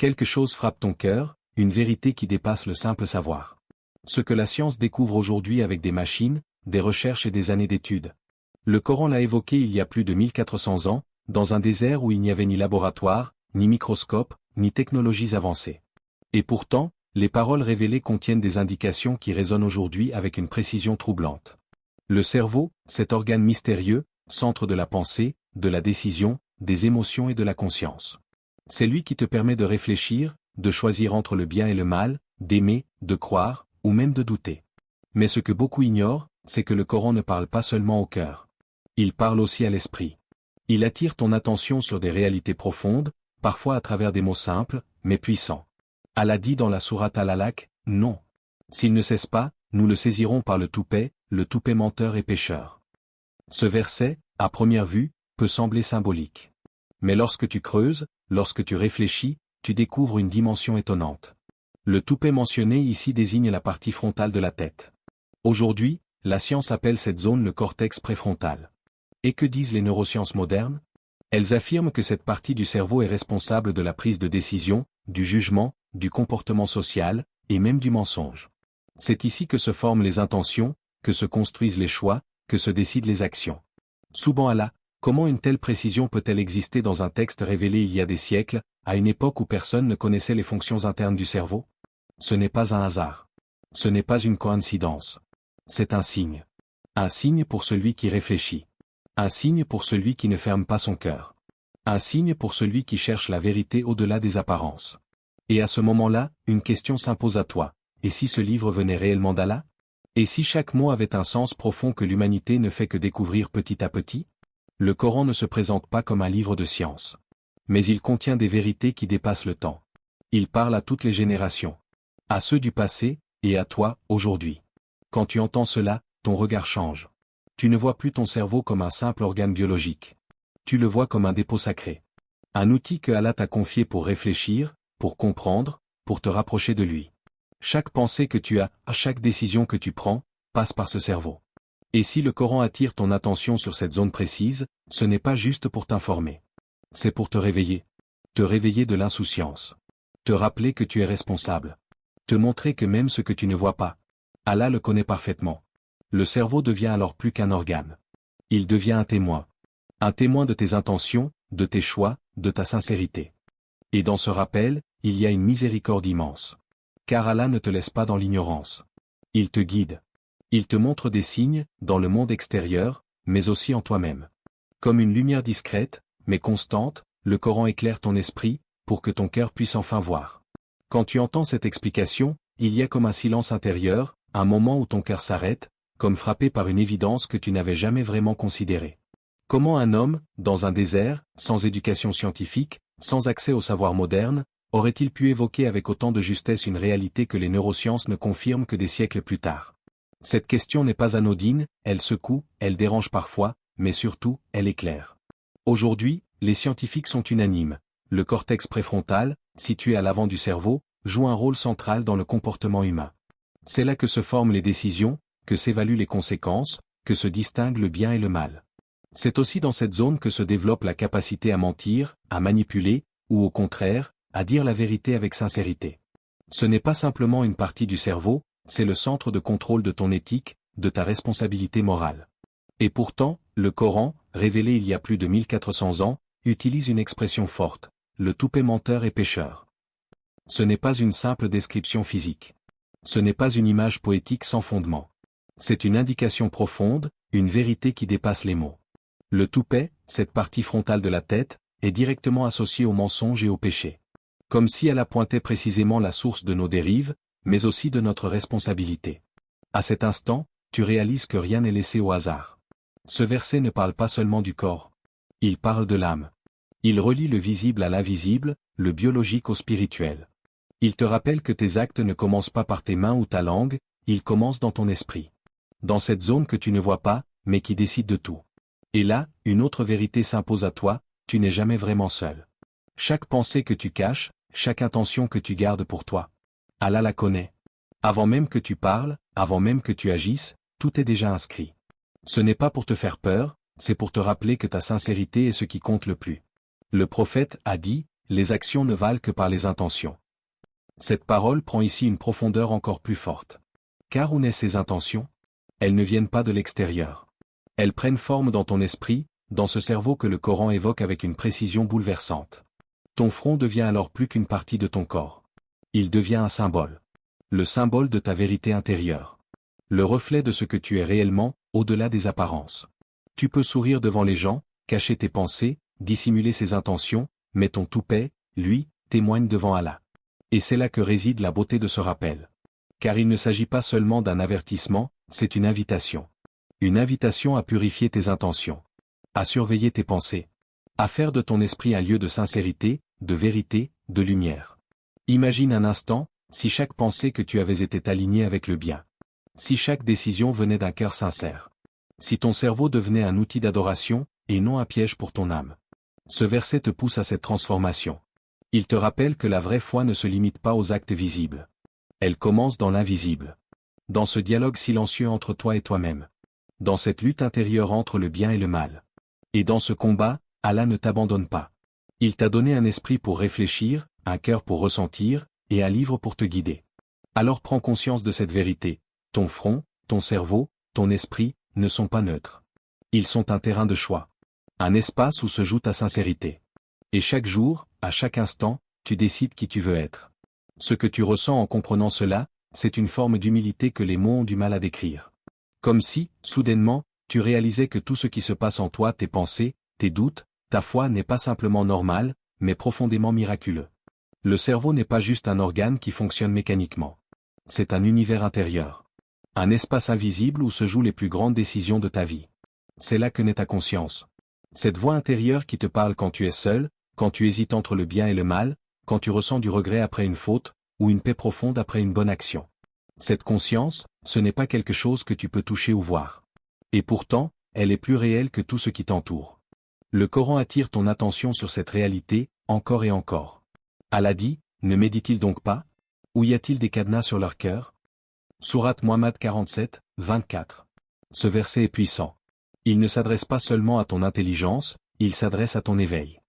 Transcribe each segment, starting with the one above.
Quelque chose frappe ton cœur, une vérité qui dépasse le simple savoir. Ce que la science découvre aujourd'hui avec des machines, des recherches et des années d'études. Le Coran l'a évoqué il y a plus de 1400 ans, dans un désert où il n'y avait ni laboratoire, ni microscope, ni technologies avancées. Et pourtant, les paroles révélées contiennent des indications qui résonnent aujourd'hui avec une précision troublante. Le cerveau, cet organe mystérieux, centre de la pensée, de la décision, des émotions et de la conscience. C'est lui qui te permet de réfléchir, de choisir entre le bien et le mal, d'aimer, de croire, ou même de douter. Mais ce que beaucoup ignorent, c'est que le Coran ne parle pas seulement au cœur. Il parle aussi à l'esprit. Il attire ton attention sur des réalités profondes, parfois à travers des mots simples, mais puissants. Allah dit dans la sourate Al-Alaq, non. S'il ne cesse pas, nous le saisirons par le toupet menteur et pécheur. Ce verset, à première vue, peut sembler symbolique. Mais lorsque tu creuses, lorsque tu réfléchis, tu découvres une dimension étonnante. Le toupet mentionné ici désigne la partie frontale de la tête. Aujourd'hui, la science appelle cette zone le cortex préfrontal. Et que disent les neurosciences modernes? Elles affirment que cette partie du cerveau est responsable de la prise de décision, du jugement, du comportement social, et même du mensonge. C'est ici que se forment les intentions, que se construisent les choix, que se décident les actions. Subhanallah, comment une telle précision peut-elle exister dans un texte révélé il y a des siècles, à une époque où personne ne connaissait les fonctions internes du cerveau? Ce n'est pas un hasard. Ce n'est pas une coïncidence. C'est un signe. Un signe pour celui qui réfléchit. Un signe pour celui qui ne ferme pas son cœur. Un signe pour celui qui cherche la vérité au-delà des apparences. Et à ce moment-là, une question s'impose à toi. Et si ce livre venait réellement d'Allah? Et si chaque mot avait un sens profond que l'humanité ne fait que découvrir petit à petit? Le Coran ne se présente pas comme un livre de science. Mais il contient des vérités qui dépassent le temps. Il parle à toutes les générations. À ceux du passé, et à toi, aujourd'hui. Quand tu entends cela, ton regard change. Tu ne vois plus ton cerveau comme un simple organe biologique. Tu le vois comme un dépôt sacré. Un outil que Allah t'a confié pour réfléchir, pour comprendre, pour te rapprocher de lui. Chaque pensée que tu as, à chaque décision que tu prends, passe par ce cerveau. Et si le Coran attire ton attention sur cette zone précise, ce n'est pas juste pour t'informer. C'est pour te réveiller. Te réveiller de l'insouciance. Te rappeler que tu es responsable. Te montrer que même ce que tu ne vois pas, Allah le connaît parfaitement. Le cerveau devient alors plus qu'un organe. Il devient un témoin. Un témoin de tes intentions, de tes choix, de ta sincérité. Et dans ce rappel, il y a une miséricorde immense. Car Allah ne te laisse pas dans l'ignorance. Il te guide. Il te montre des signes, dans le monde extérieur, mais aussi en toi-même. Comme une lumière discrète, mais constante, le Coran éclaire ton esprit, pour que ton cœur puisse enfin voir. Quand tu entends cette explication, il y a comme un silence intérieur, un moment où ton cœur s'arrête, comme frappé par une évidence que tu n'avais jamais vraiment considérée. Comment un homme, dans un désert, sans éducation scientifique, sans accès au savoir moderne, aurait-il pu évoquer avec autant de justesse une réalité que les neurosciences ne confirment que des siècles plus tard? Cette question n'est pas anodine, elle secoue, elle dérange parfois, mais surtout, elle éclaire. Aujourd'hui, les scientifiques sont unanimes. Le cortex préfrontal, situé à l'avant du cerveau, joue un rôle central dans le comportement humain. C'est là que se forment les décisions, que s'évaluent les conséquences, que se distinguent le bien et le mal. C'est aussi dans cette zone que se développe la capacité à mentir, à manipuler, ou au contraire, à dire la vérité avec sincérité. Ce n'est pas simplement une partie du cerveau, c'est le centre de contrôle de ton éthique, de ta responsabilité morale. Et pourtant, le Coran, révélé il y a plus de 1400 ans, utilise une expression forte, le toupet menteur et pécheur. Ce n'est pas une simple description physique. Ce n'est pas une image poétique sans fondement. C'est une indication profonde, une vérité qui dépasse les mots. Le toupet, cette partie frontale de la tête, est directement associée au mensonge et au péché. Comme si elle pointait précisément la source de nos dérives, mais aussi de notre responsabilité. À cet instant, tu réalises que rien n'est laissé au hasard. Ce verset ne parle pas seulement du corps. Il parle de l'âme. Il relie le visible à l'invisible, le biologique au spirituel. Il te rappelle que tes actes ne commencent pas par tes mains ou ta langue, ils commencent dans ton esprit. Dans cette zone que tu ne vois pas, mais qui décide de tout. Et là, une autre vérité s'impose à toi, tu n'es jamais vraiment seul. Chaque pensée que tu caches, chaque intention que tu gardes pour toi, Allah la connaît. Avant même que tu parles, avant même que tu agisses, tout est déjà inscrit. Ce n'est pas pour te faire peur, c'est pour te rappeler que ta sincérité est ce qui compte le plus. Le prophète a dit, les actions ne valent que par les intentions. Cette parole prend ici une profondeur encore plus forte. Car où naissent ces intentions? Elles ne viennent pas de l'extérieur. Elles prennent forme dans ton esprit, dans ce cerveau que le Coran évoque avec une précision bouleversante. Ton front devient alors plus qu'une partie de ton corps. Il devient un symbole. Le symbole de ta vérité intérieure. Le reflet de ce que tu es réellement, au-delà des apparences. Tu peux sourire devant les gens, cacher tes pensées, dissimuler ses intentions, mais ton toupet, lui, témoigne devant Allah. Et c'est là que réside la beauté de ce rappel. Car il ne s'agit pas seulement d'un avertissement, c'est une invitation. Une invitation à purifier tes intentions. À surveiller tes pensées. À faire de ton esprit un lieu de sincérité, de vérité, de lumière. Imagine un instant, si chaque pensée que tu avais été alignée avec le bien. Si chaque décision venait d'un cœur sincère. Si ton cerveau devenait un outil d'adoration, et non un piège pour ton âme. Ce verset te pousse à cette transformation. Il te rappelle que la vraie foi ne se limite pas aux actes visibles. Elle commence dans l'invisible. Dans ce dialogue silencieux entre toi et toi-même. Dans cette lutte intérieure entre le bien et le mal. Et dans ce combat, Allah ne t'abandonne pas. Il t'a donné un esprit pour réfléchir, un cœur pour ressentir, et un livre pour te guider. Alors prends conscience de cette vérité. Ton front, ton cerveau, ton esprit, ne sont pas neutres. Ils sont un terrain de choix. Un espace où se joue ta sincérité. Et chaque jour, à chaque instant, tu décides qui tu veux être. Ce que tu ressens en comprenant cela, c'est une forme d'humilité que les mots ont du mal à décrire. Comme si, soudainement, tu réalisais que tout ce qui se passe en toi, tes pensées, tes doutes, ta foi n'est pas simplement normal, mais profondément miraculeux. Le cerveau n'est pas juste un organe qui fonctionne mécaniquement. C'est un univers intérieur. Un espace invisible où se jouent les plus grandes décisions de ta vie. C'est là que naît ta conscience. Cette voix intérieure qui te parle quand tu es seul, quand tu hésites entre le bien et le mal, quand tu ressens du regret après une faute, ou une paix profonde après une bonne action. Cette conscience, ce n'est pas quelque chose que tu peux toucher ou voir. Et pourtant, elle est plus réelle que tout ce qui t'entoure. Le Coran attire ton attention sur cette réalité, encore et encore. Allah dit, ne médite-t-il donc pas? Ou y a-t-il des cadenas sur leur cœur? Sourate Muhammad 47, 24. Ce verset est puissant. Il ne s'adresse pas seulement à ton intelligence, il s'adresse à ton éveil.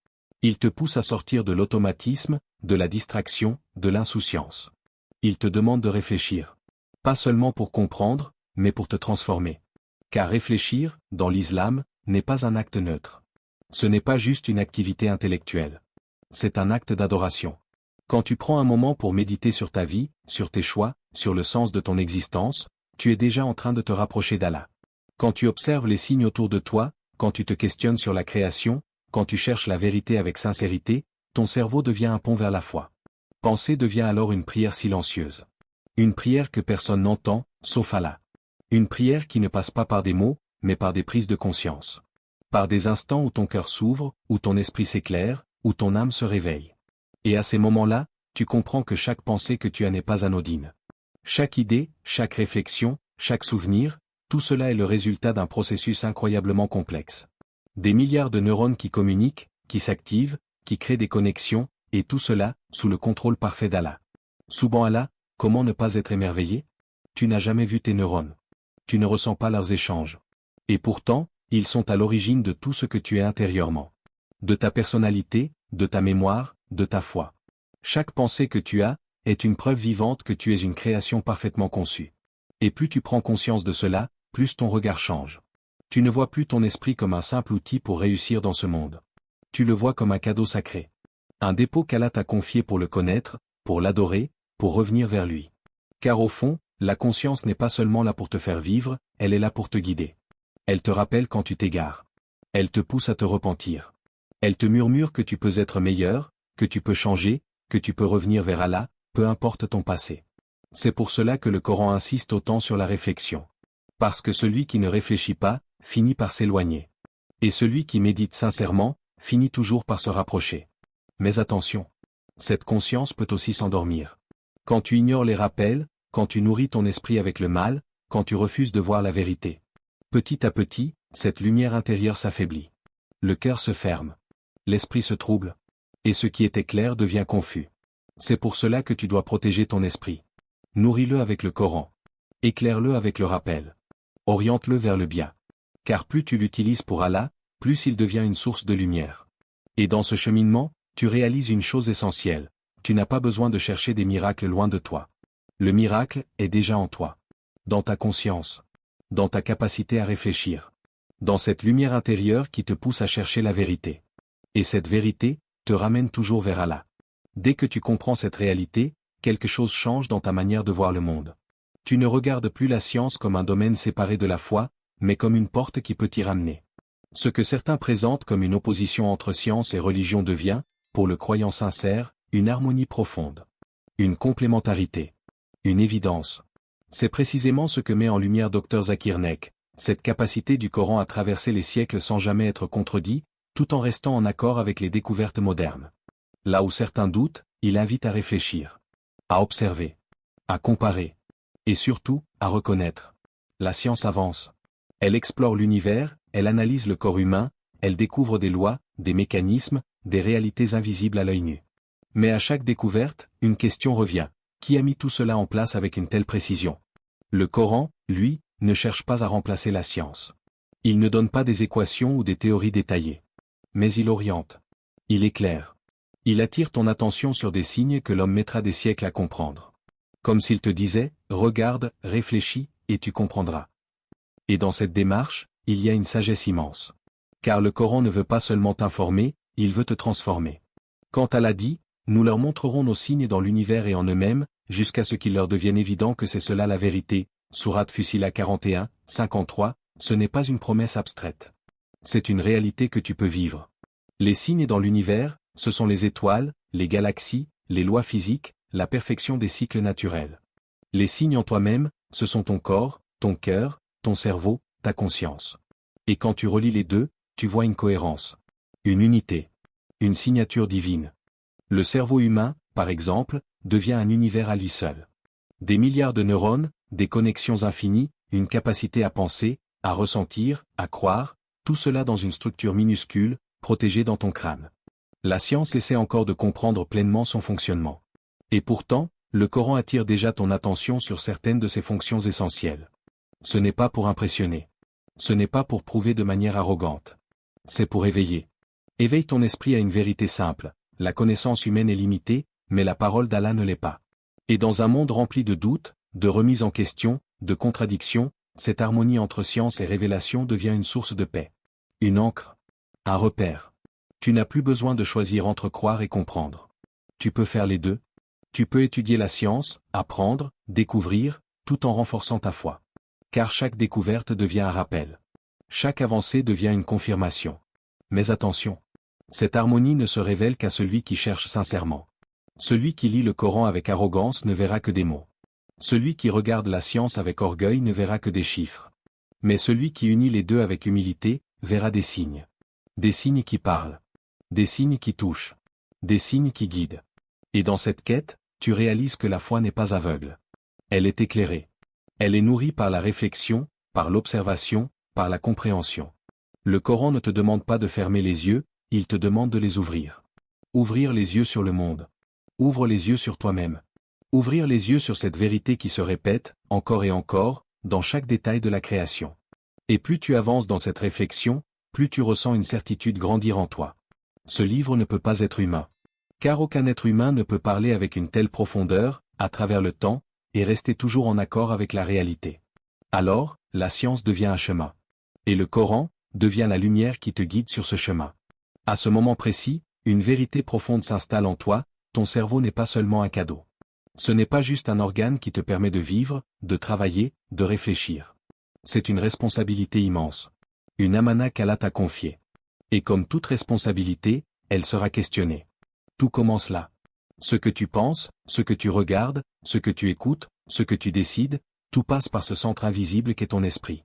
Il te pousse à sortir de l'automatisme, de la distraction, de l'insouciance. Il te demande de réfléchir. Pas seulement pour comprendre, mais pour te transformer. Car réfléchir, dans l'islam, n'est pas un acte neutre. Ce n'est pas juste une activité intellectuelle. C'est un acte d'adoration. Quand tu prends un moment pour méditer sur ta vie, sur tes choix, sur le sens de ton existence, tu es déjà en train de te rapprocher d'Allah. Quand tu observes les signes autour de toi, quand tu te questionnes sur la création, quand tu cherches la vérité avec sincérité, ton cerveau devient un pont vers la foi. Penser devient alors une prière silencieuse. Une prière que personne n'entend, sauf Allah. Une prière qui ne passe pas par des mots, mais par des prises de conscience. Par des instants où ton cœur s'ouvre, où ton esprit s'éclaire, où ton âme se réveille. Et à ces moments-là, tu comprends que chaque pensée que tu as n'est pas anodine. Chaque idée, chaque réflexion, chaque souvenir, tout cela est le résultat d'un processus incroyablement complexe. Des milliards de neurones qui communiquent, qui s'activent, qui créent des connexions, et tout cela, sous le contrôle parfait d'Allah. Subhanallah, comment ne pas être émerveillé? Tu n'as jamais vu tes neurones. Tu ne ressens pas leurs échanges. Et pourtant, ils sont à l'origine de tout ce que tu es intérieurement. De ta personnalité, de ta mémoire, de ta foi. Chaque pensée que tu as, est une preuve vivante que tu es une création parfaitement conçue. Et plus tu prends conscience de cela, plus ton regard change. Tu ne vois plus ton esprit comme un simple outil pour réussir dans ce monde. Tu le vois comme un cadeau sacré. Un dépôt qu'Allah t'a confié pour le connaître, pour l'adorer, pour revenir vers lui. Car au fond, la conscience n'est pas seulement là pour te faire vivre, elle est là pour te guider. Elle te rappelle quand tu t'égares. Elle te pousse à te repentir. Elle te murmure que tu peux être meilleur, que tu peux changer, que tu peux revenir vers Allah, peu importe ton passé. C'est pour cela que le Coran insiste autant sur la réflexion. Parce que celui qui ne réfléchit pas, finit par s'éloigner. Et celui qui médite sincèrement, finit toujours par se rapprocher. Mais attention. Cette conscience peut aussi s'endormir. Quand tu ignores les rappels, quand tu nourris ton esprit avec le mal, quand tu refuses de voir la vérité. Petit à petit, cette lumière intérieure s'affaiblit. Le cœur se ferme. L'esprit se trouble. Et ce qui était clair devient confus. C'est pour cela que tu dois protéger ton esprit. Nourris-le avec le Coran. Éclaire-le avec le rappel. Oriente-le vers le bien. Car plus tu l'utilises pour Allah, plus il devient une source de lumière. Et dans ce cheminement, tu réalises une chose essentielle, tu n'as pas besoin de chercher des miracles loin de toi. Le miracle est déjà en toi. Dans ta conscience. Dans ta capacité à réfléchir. Dans cette lumière intérieure qui te pousse à chercher la vérité. Et cette vérité te ramène toujours vers Allah. Dès que tu comprends cette réalité, quelque chose change dans ta manière de voir le monde. Tu ne regardes plus la science comme un domaine séparé de la foi, mais comme une porte qui peut t'y ramener. Ce que certains présentent comme une opposition entre science et religion devient, pour le croyant sincère, une harmonie profonde. Une complémentarité. Une évidence. C'est précisément ce que met en lumière Dr Zakir Naik, cette capacité du Coran à traverser les siècles sans jamais être contredit, tout en restant en accord avec les découvertes modernes. Là où certains doutent, il invite à réfléchir, à observer, à comparer, et surtout, à reconnaître. La science avance. Elle explore l'univers, elle analyse le corps humain, elle découvre des lois, des mécanismes, des réalités invisibles à l'œil nu. Mais à chaque découverte, une question revient. Qui a mis tout cela en place avec une telle précision? Le Coran, lui, ne cherche pas à remplacer la science. Il ne donne pas des équations ou des théories détaillées. Mais il oriente. Il éclaire. Il attire ton attention sur des signes que l'homme mettra des siècles à comprendre. Comme s'il te disait, regarde, réfléchis, et tu comprendras. Et dans cette démarche, il y a une sagesse immense. Car le Coran ne veut pas seulement t'informer, il veut te transformer. Quand Allah dit, nous leur montrerons nos signes dans l'univers et en eux-mêmes, jusqu'à ce qu'il leur devienne évident que c'est cela la vérité, Sourate Fusila 41, 53, ce n'est pas une promesse abstraite. C'est une réalité que tu peux vivre. Les signes dans l'univers, ce sont les étoiles, les galaxies, les lois physiques, la perfection des cycles naturels. Les signes en toi-même, ce sont ton corps, ton cœur, ton cerveau, ta conscience. Et quand tu relis les deux, tu vois une cohérence. Une unité. Une signature divine. Le cerveau humain, par exemple, devient un univers à lui seul. Des milliards de neurones, des connexions infinies, une capacité à penser, à ressentir, à croire, tout cela dans une structure minuscule, protégée dans ton crâne. La science essaie encore de comprendre pleinement son fonctionnement. Et pourtant, le Coran attire déjà ton attention sur certaines de ses fonctions essentielles. Ce n'est pas pour impressionner. Ce n'est pas pour prouver de manière arrogante. C'est pour éveiller. Éveille ton esprit à une vérité simple. La connaissance humaine est limitée, mais la parole d'Allah ne l'est pas. Et dans un monde rempli de doutes, de remises en question, de contradictions, cette harmonie entre science et révélation devient une source de paix. Une ancre. Un repère. Tu n'as plus besoin de choisir entre croire et comprendre. Tu peux faire les deux. Tu peux étudier la science, apprendre, découvrir, tout en renforçant ta foi. Car chaque découverte devient un rappel. Chaque avancée devient une confirmation. Mais attention. Cette harmonie ne se révèle qu'à celui qui cherche sincèrement. Celui qui lit le Coran avec arrogance ne verra que des mots. Celui qui regarde la science avec orgueil ne verra que des chiffres. Mais celui qui unit les deux avec humilité, verra des signes. Des signes qui parlent. Des signes qui touchent. Des signes qui guident. Et dans cette quête, tu réalises que la foi n'est pas aveugle. Elle est éclairée. Elle est nourrie par la réflexion, par l'observation, par la compréhension. Le Coran ne te demande pas de fermer les yeux, il te demande de les ouvrir. Ouvrir les yeux sur le monde. Ouvre les yeux sur toi-même. Ouvrir les yeux sur cette vérité qui se répète, encore et encore, dans chaque détail de la création. Et plus tu avances dans cette réflexion, plus tu ressens une certitude grandir en toi. Ce livre ne peut pas être humain. Car aucun être humain ne peut parler avec une telle profondeur, à travers le temps, et rester toujours en accord avec la réalité. Alors, la science devient un chemin. Et le Coran devient la lumière qui te guide sur ce chemin. À ce moment précis, une vérité profonde s'installe en toi, ton cerveau n'est pas seulement un cadeau. Ce n'est pas juste un organe qui te permet de vivre, de travailler, de réfléchir. C'est une responsabilité immense. Une amana qu'Allah t'a confiée. Et comme toute responsabilité, elle sera questionnée. Tout commence là. Ce que tu penses, ce que tu regardes, ce que tu écoutes, ce que tu décides, tout passe par ce centre invisible qu'est ton esprit.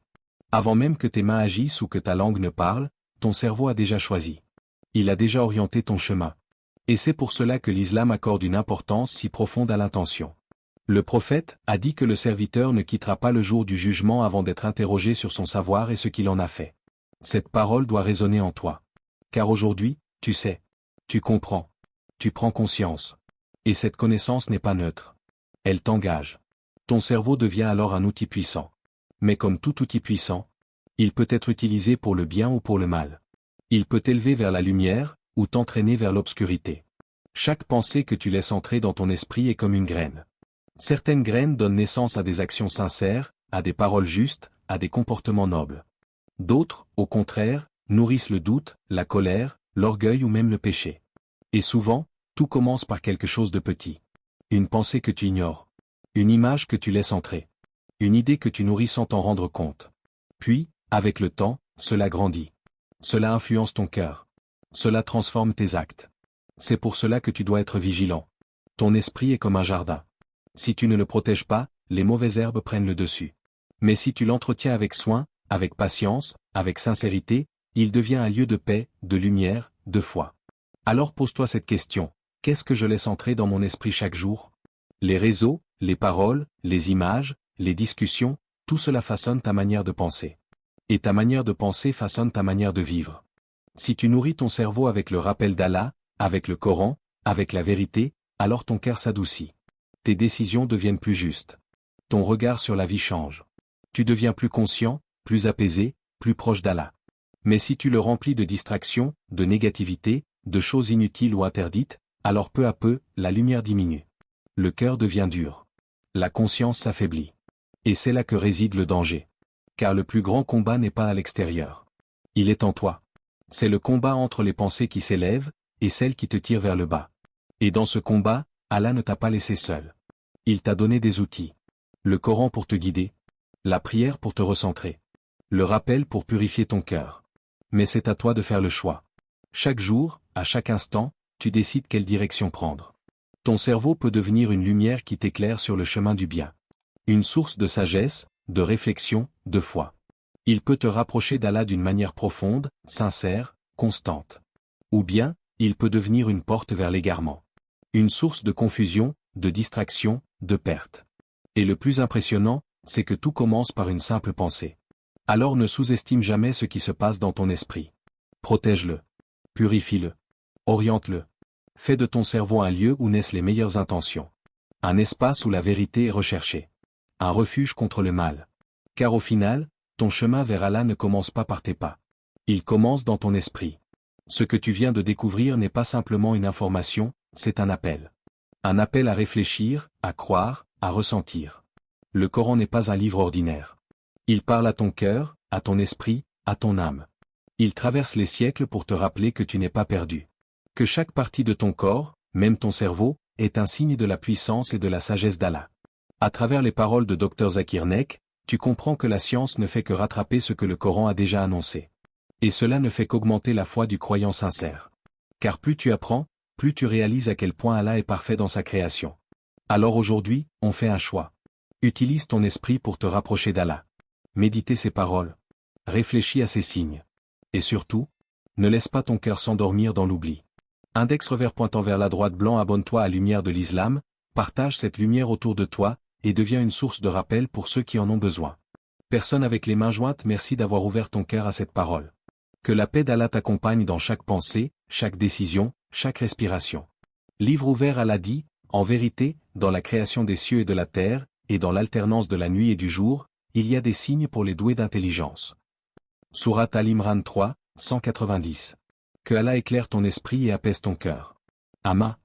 Avant même que tes mains agissent ou que ta langue ne parle, ton cerveau a déjà choisi. Il a déjà orienté ton chemin. Et c'est pour cela que l'islam accorde une importance si profonde à l'intention. Le prophète a dit que le serviteur ne quittera pas le jour du jugement avant d'être interrogé sur son savoir et ce qu'il en a fait. Cette parole doit résonner en toi. Car aujourd'hui, tu sais. Tu comprends. Tu prends conscience. Et cette connaissance n'est pas neutre. Elle t'engage. Ton cerveau devient alors un outil puissant. Mais comme tout outil puissant, il peut être utilisé pour le bien ou pour le mal. Il peut t'élever vers la lumière, ou t'entraîner vers l'obscurité. Chaque pensée que tu laisses entrer dans ton esprit est comme une graine. Certaines graines donnent naissance à des actions sincères, à des paroles justes, à des comportements nobles. D'autres, au contraire, nourrissent le doute, la colère, l'orgueil ou même le péché. Et souvent, tout commence par quelque chose de petit. Une pensée que tu ignores. Une image que tu laisses entrer. Une idée que tu nourris sans t'en rendre compte. Puis, avec le temps, cela grandit. Cela influence ton cœur. Cela transforme tes actes. C'est pour cela que tu dois être vigilant. Ton esprit est comme un jardin. Si tu ne le protèges pas, les mauvaises herbes prennent le dessus. Mais si tu l'entretiens avec soin, avec patience, avec sincérité, il devient un lieu de paix, de lumière, de foi. Alors pose-toi cette question, qu'est-ce que je laisse entrer dans mon esprit chaque jour? Les réseaux, les paroles, les images, les discussions, tout cela façonne ta manière de penser. Et ta manière de penser façonne ta manière de vivre. Si tu nourris ton cerveau avec le rappel d'Allah, avec le Coran, avec la vérité, alors ton cœur s'adoucit. Tes décisions deviennent plus justes. Ton regard sur la vie change. Tu deviens plus conscient, plus apaisé, plus proche d'Allah. Mais si tu le remplis de distractions, de négativité, de choses inutiles ou interdites, alors peu à peu, la lumière diminue. Le cœur devient dur. La conscience s'affaiblit. Et c'est là que réside le danger. Car le plus grand combat n'est pas à l'extérieur. Il est en toi. C'est le combat entre les pensées qui s'élèvent, et celles qui te tirent vers le bas. Et dans ce combat, Allah ne t'a pas laissé seul. Il t'a donné des outils. Le Coran pour te guider. La prière pour te recentrer. Le rappel pour purifier ton cœur. Mais c'est à toi de faire le choix. Chaque jour, à chaque instant, tu décides quelle direction prendre. Ton cerveau peut devenir une lumière qui t'éclaire sur le chemin du bien. Une source de sagesse, de réflexion, de foi. Il peut te rapprocher d'Allah d'une manière profonde, sincère, constante. Ou bien, il peut devenir une porte vers l'égarement. Une source de confusion, de distraction, de perte. Et le plus impressionnant, c'est que tout commence par une simple pensée. Alors ne sous-estime jamais ce qui se passe dans ton esprit. Protège-le. Purifie-le. Oriente-le. Fais de ton cerveau un lieu où naissent les meilleures intentions. Un espace où la vérité est recherchée. Un refuge contre le mal. Car au final, ton chemin vers Allah ne commence pas par tes pas. Il commence dans ton esprit. Ce que tu viens de découvrir n'est pas simplement une information, c'est un appel. Un appel à réfléchir, à croire, à ressentir. Le Coran n'est pas un livre ordinaire. Il parle à ton cœur, à ton esprit, à ton âme. Il traverse les siècles pour te rappeler que tu n'es pas perdu. Que chaque partie de ton corps, même ton cerveau, est un signe de la puissance et de la sagesse d'Allah. À travers les paroles de Dr Zakir Naik, tu comprends que la science ne fait que rattraper ce que le Coran a déjà annoncé. Et cela ne fait qu'augmenter la foi du croyant sincère. Car plus tu apprends, plus tu réalises à quel point Allah est parfait dans sa création. Alors aujourd'hui, on fait un choix. Utilise ton esprit pour te rapprocher d'Allah. Méditez ses paroles. Réfléchis à ses signes. Et surtout, ne laisse pas ton cœur s'endormir dans l'oubli. Index revers pointant vers la droite blanc, abonne-toi à Lumière de l'Islam, partage cette lumière autour de toi, et deviens une source de rappel pour ceux qui en ont besoin. Personne avec les mains jointes, merci d'avoir ouvert ton cœur à cette parole. Que la paix d'Allah t'accompagne dans chaque pensée, chaque décision, chaque respiration. Livre ouvert, Allah dit, en vérité, dans la création des cieux et de la terre, et dans l'alternance de la nuit et du jour, il y a des signes pour les doués d'intelligence. Sourate Al-Imran 3, 190. Que Allah éclaire ton esprit et apaise ton cœur. Amma.